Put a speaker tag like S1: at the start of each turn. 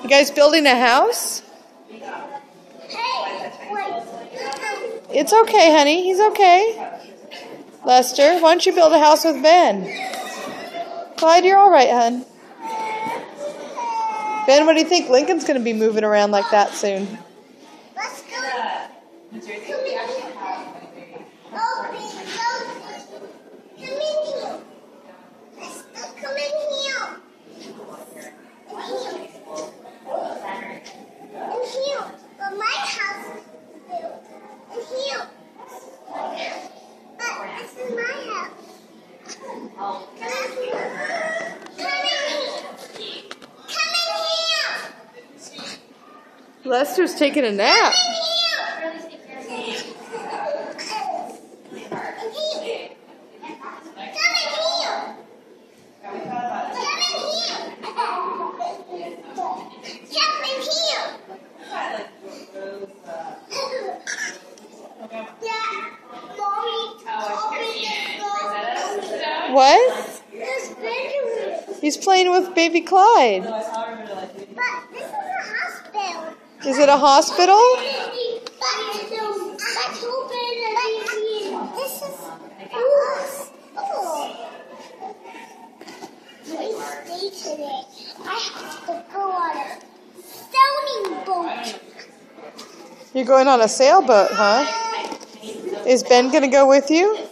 S1: You guys building a house? It's okay, honey. He's okay. Lester, why don't you build a house with Ben? Clyde, you're all right, hon. Ben, what do you think? Lincoln's going to be moving around like that soon.
S2: Let's go. Come in here. Let's go. Come in here. In here. But my house is built. In here. But this is my house. Come in here.
S1: Lester's taking a nap. What? He's playing with baby Clyde.
S2: But this is a hospital.
S1: Is it a hospital?
S2: This is a hospital. Stay today. I have to go on a sailing boat.
S1: You're going on a sailboat, huh? Is Ben going to go with you?